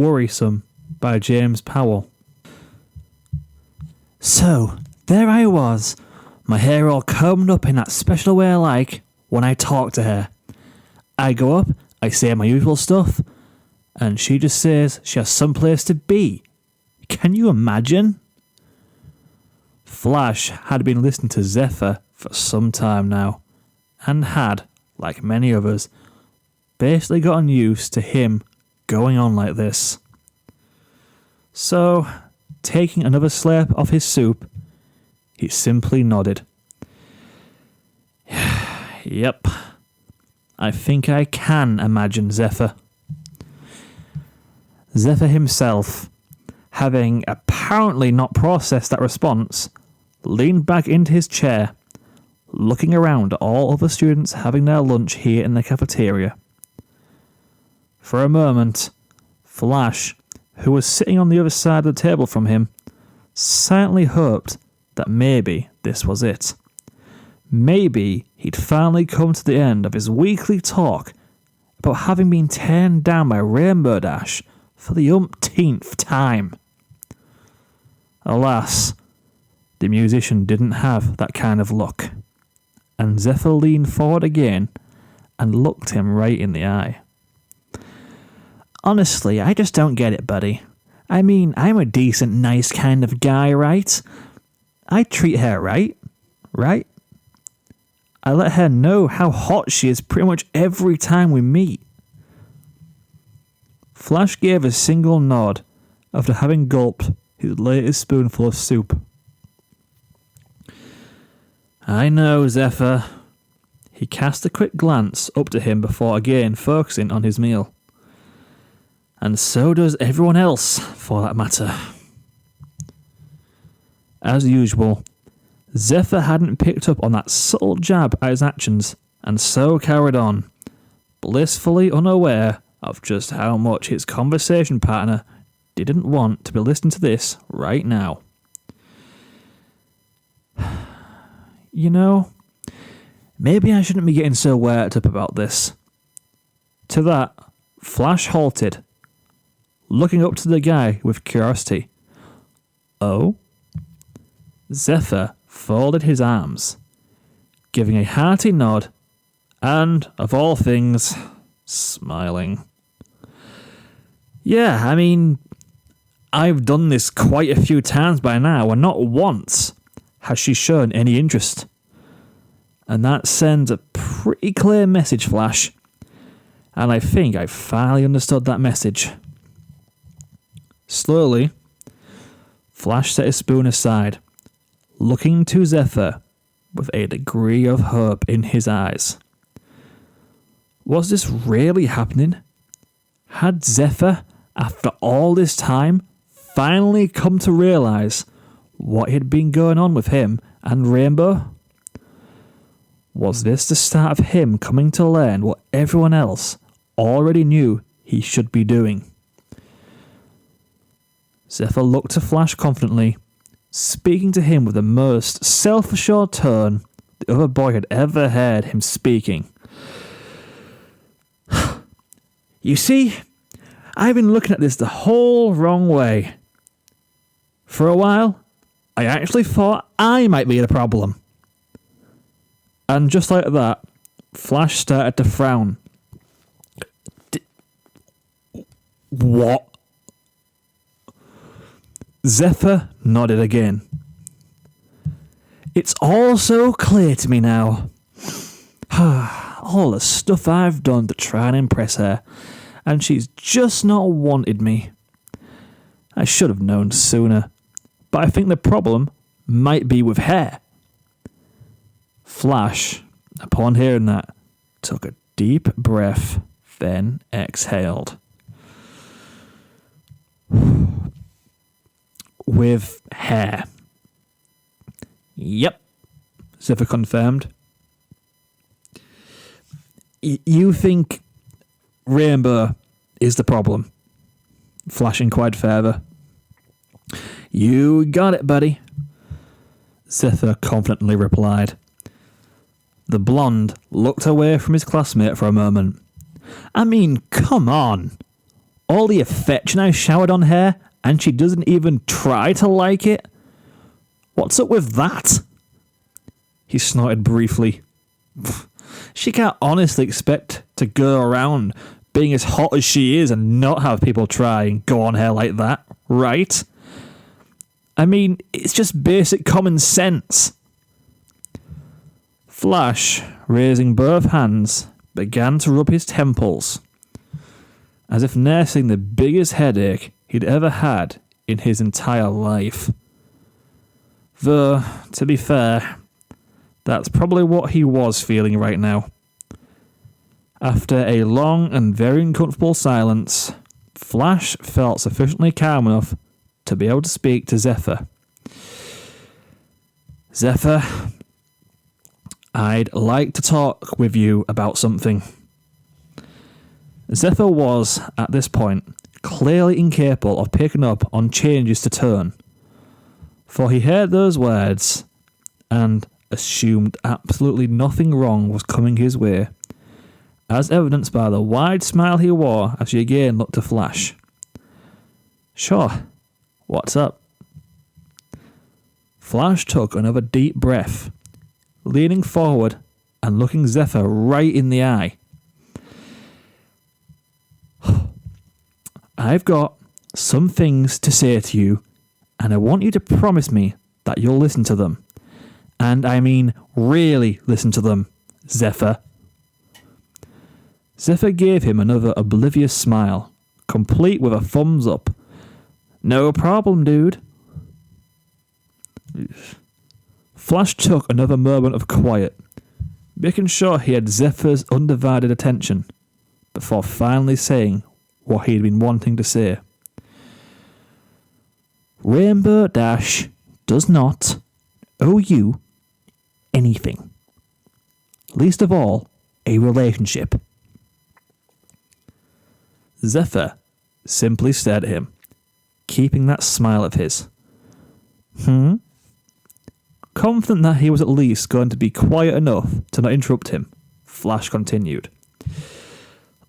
Worrysome by James Powell. So, there I was, my hair all combed up in that special way I like, when I talk to her. I go up, I say my usual stuff, and she just says she has someplace to be. Can you imagine? Flash had been listening to Zephyr for some time now, and had, like many others, basically gotten used to him going on like this. So, taking another slurp of his soup, he simply nodded. Yep, I think I can imagine Zephyr. Zephyr himself, having apparently not processed that response, leaned back into his chair, looking around at all other students having their lunch here in the cafeteria. For a moment, Flash, who was sitting on the other side of the table from him, silently hoped that maybe this was it. Maybe he'd finally come to the end of his weekly talk about having been turned down by Rainbow Dash for the umpteenth time. Alas, the musician didn't have that kind of luck, and Zephyr leaned forward again and looked him right in the eye. Honestly, I just don't get it, buddy. I mean, I'm a decent, nice kind of guy, right? I treat her right? I let her know how hot she is pretty much every time we meet. Flash gave a single nod after having gulped his latest spoonful of soup. I know, Zephyr. He cast a quick glance up to him before again focusing on his meal. And so does everyone else, for that matter. As usual, Zephyr hadn't picked up on that subtle jab at his actions, and so carried on, blissfully unaware of just how much his conversation partner didn't want to be listening to this right now. You know, maybe I shouldn't be getting so worked up about this. To that, Flash halted, looking up to the guy with curiosity. Oh? Zephyr folded his arms, giving a hearty nod, and, of all things, smiling. Yeah, I mean, I've done this quite a few times by now, and not once has she shown any interest. And that sends a pretty clear message, Flash. And I think I finally understood that message. Slowly, Flash set his spoon aside, looking to Zephyr with a degree of hope in his eyes. Was this really happening? Had Zephyr, after all this time, finally come to realise what had been going on with him and Rainbow? Was this the start of him coming to learn what everyone else already knew he should be doing? Zephyr looked to Flash confidently, speaking to him with the most self-assured tone the other boy had ever heard him speaking. You see, I've been looking at this the whole wrong way. For a while, I actually thought I might be the problem. And just like that, Flash started to frown. What? Zephyr nodded again. It's all so clear to me now. All the stuff I've done to try and impress her, and she's just not wanted me. I should have known sooner, but I think the problem might be with her. Flash, upon hearing that, took a deep breath, then exhaled. With hair. Yep, Zephyr confirmed. You think Rainbow is the problem? Flash inquired further. You got it, buddy, Zephyr confidently replied. The blonde looked away from his classmate for a moment. I mean, come on. All the affection I showered on her, and she doesn't even try to like it? What's up with that? He snorted briefly. She can't honestly expect to go around being as hot as she is and not have people try and go on her like that, right? I mean, it's just basic common sense. Flash, raising both hands, began to rub his temples, as if nursing the biggest headache he'd ever had in his entire life. Though, to be fair, that's probably what he was feeling right now. After a long and very uncomfortable silence, Flash felt sufficiently calm enough to be able to speak to Zephyr. Zephyr, I'd like to talk with you about something. Zephyr was, at this point, clearly incapable of picking up on changes to tone, for he heard those words and assumed absolutely nothing wrong was coming his way, as evidenced by the wide smile he wore as he again looked to Flash. Sure, what's up? Flash took another deep breath, leaning forward and looking Zephyr right in the eye. I've got some things to say to you, and I want you to promise me that you'll listen to them. And I mean really listen to them, Zephyr. Zephyr gave him another oblivious smile, complete with a thumbs up. No problem, dude. Flash took another moment of quiet, making sure he had Zephyr's undivided attention, before finally saying what he'd been wanting to say. Rainbow Dash does not owe you anything. Least of all, a relationship. Zephyr simply stared at him, keeping that smile of his. Confident that he was at least going to be quiet enough to not interrupt him, Flash continued.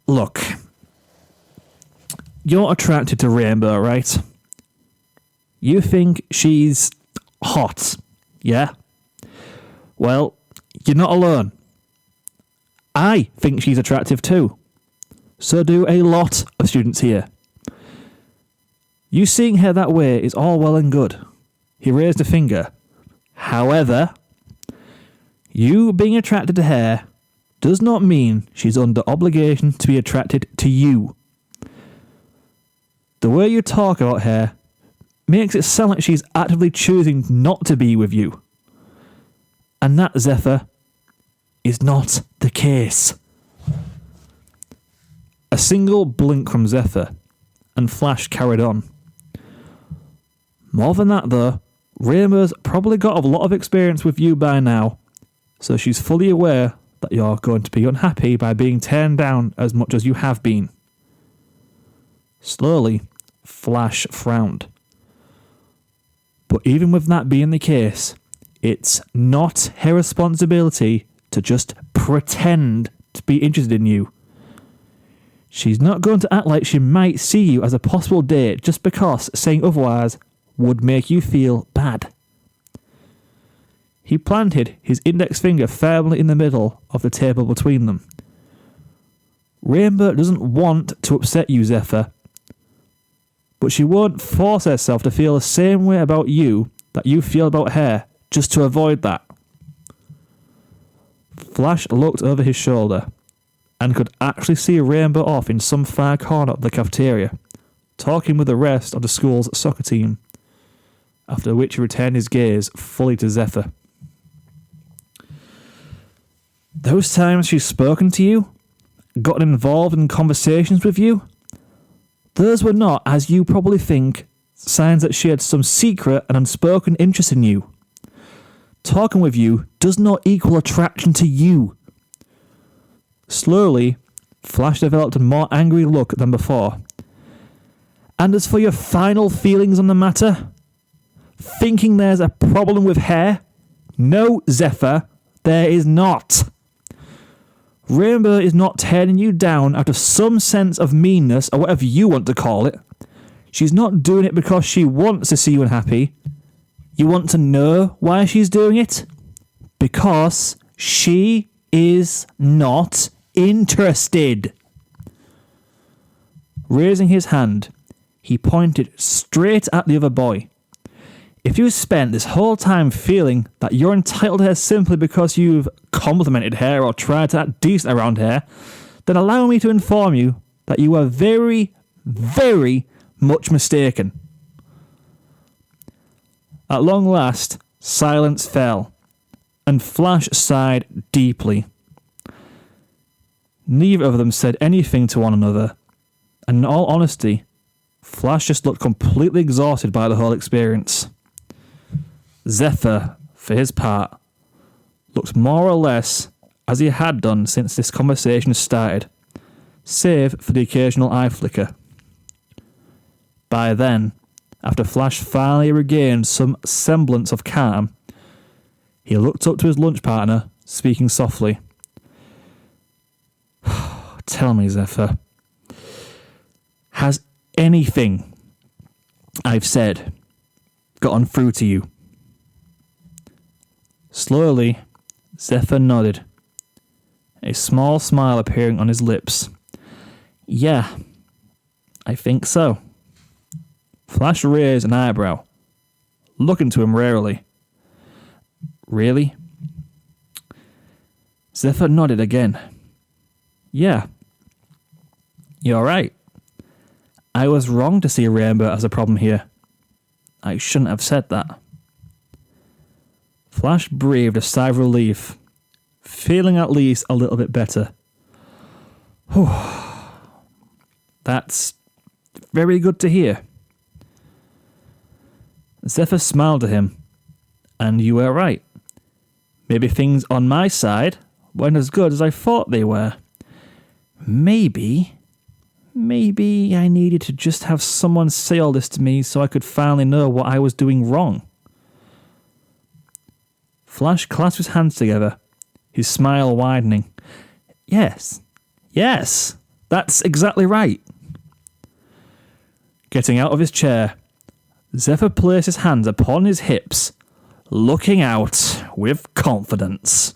Look, you're attracted to Rainbow, right? You think she's hot, yeah? Well, you're not alone. I think she's attractive too. So do a lot of students here. You seeing her that way is all well and good. He raised a finger. However, you being attracted to her does not mean she's under obligation to be attracted to you. The way you talk about her makes it sound like she's actively choosing not to be with you. And that, Zephyr, is not the case. A single blink from Zephyr, and Flash carried on. More than that, though, Rainbow's probably got a lot of experience with you by now, so she's fully aware that you're going to be unhappy by being turned down as much as you have been. Slowly, Flash frowned. But even with that being the case, it's not her responsibility to just pretend to be interested in you. She's not going to act like she might see you as a possible date just because saying otherwise would make you feel bad. He planted his index finger firmly in the middle of the table between them. Rainbow doesn't want to upset you, Zephyr, but she won't force herself to feel the same way about you that you feel about her just to avoid that. Flash looked over his shoulder and could actually see Rainbow off in some far corner of the cafeteria, talking with the rest of the school's soccer team, after which he returned his gaze fully to Zephyr. Those times she's spoken to you, gotten involved in conversations with you, those were not, as you probably think, signs that she had some secret and unspoken interest in you. Talking with you does not equal attraction to you. Slowly, Flash developed a more angry look than before. And as for your final feelings on the matter, thinking there's a problem with her? No, Zephyr, there is not. Rainbow is not tearing you down out of some sense of meanness or whatever you want to call it. She's not doing it because she wants to see you unhappy. You want to know why she's doing it? Because she is not interested. Raising his hand, he pointed straight at the other boy. If you spent this whole time feeling that you're entitled to her simply because you've complimented her or tried to act decent around her, then allow me to inform you that you are very, very much mistaken. At long last, silence fell, and Flash sighed deeply. Neither of them said anything to one another, and in all honesty, Flash just looked completely exhausted by the whole experience. Zephyr, for his part, looked more or less as he had done since this conversation started, save for the occasional eye flicker. By then, after Flash finally regained some semblance of calm, he looked up to his lunch partner, speaking softly. Tell me, Zephyr, has anything I've said gotten through to you? Slowly, Zephyr nodded, a small smile appearing on his lips. Yeah, I think so. Flash raised an eyebrow, looking to him warily. Really? Zephyr nodded again. Yeah. You're right. I was wrong to see Rainbow as a problem here. I shouldn't have said that. Flash breathed a sigh of relief, feeling at least a little bit better. Whew. That's very good to hear. Zephyr smiled at him. And you were right. Maybe things on my side weren't as good as I thought they were. Maybe I needed to just have someone say all this to me so I could finally know what I was doing wrong. Flash clasped his hands together, his smile widening. Yes, that's exactly right. Getting out of his chair, Zephyr placed his hands upon his hips, looking out with confidence.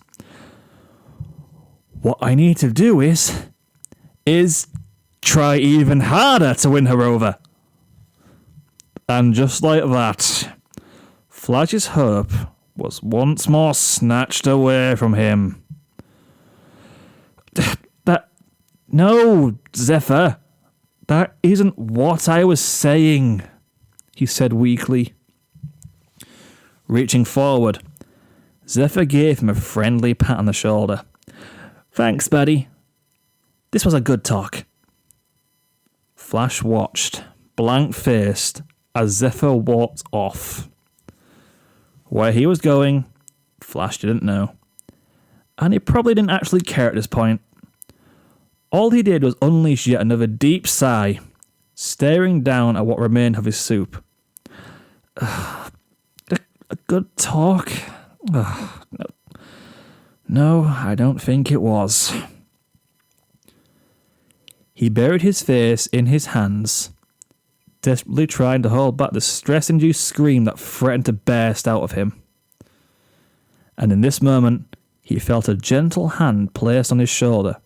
What I need to do is try even harder to win her over. And just like that, Flash's hope was once more snatched away from him. No, Zephyr, that isn't what I was saying, he said weakly. Reaching forward, Zephyr gave him a friendly pat on the shoulder. Thanks, buddy. This was a good talk. Flash watched, blank-faced, as Zephyr walked off. Where he was going, Flash didn't know. And he probably didn't actually care at this point. All he did was unleash yet another deep sigh, staring down at what remained of his soup. A good talk? No, I don't think it was. He buried his face in his hands, desperately trying to hold back the stress-induced scream that threatened to burst out of him. And in this moment, he felt a gentle hand placed on his shoulder.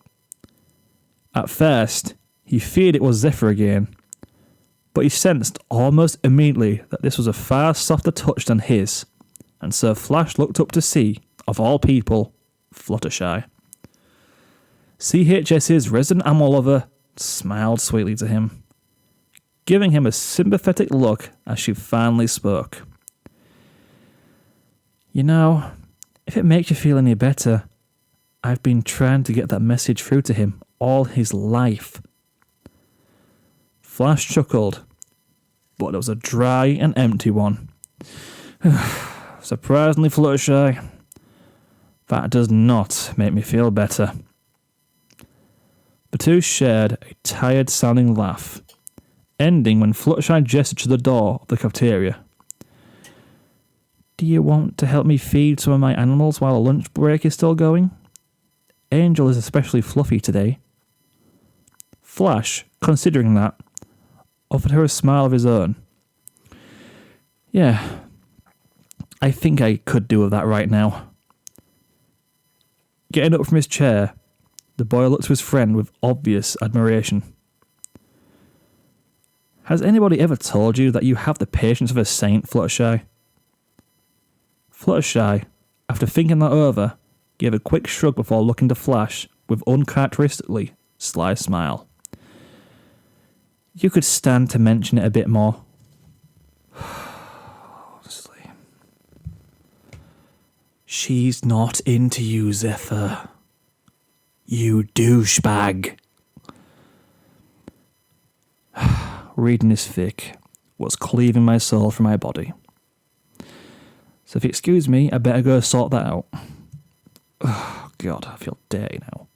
At first, he feared it was Zephyr again, but he sensed almost immediately that this was a far softer touch than his, and so Flash looked up to see, of all people, Fluttershy. CHS's resident animal lover smiled sweetly to him, giving him a sympathetic look as she finally spoke. You know, if it makes you feel any better, I've been trying to get that message through to him all his life. Flash chuckled, but it was a dry and empty one. Surprisingly, Fluttershy, that does not make me feel better. The two shared a tired-sounding laugh, ending when Fluttershy gestured to the door of the cafeteria. Do you want to help me feed some of my animals while the lunch break is still going? Angel is especially fluffy today. Flash, considering that, offered her a smile of his own. Yeah, I think I could do with that right now. Getting up from his chair, the boy looked to his friend with obvious admiration. Has anybody ever told you that you have the patience of a saint, Fluttershy? Fluttershy, after thinking that over, gave a quick shrug before looking to Flash with uncharacteristically sly smile. You could stand to mention it a bit more. Honestly. She's not into you, Zephyr. You douchebag. Reading this fic was cleaving my soul from my body. So if you excuse me, I better go sort that out. Oh, God, I feel dirty now.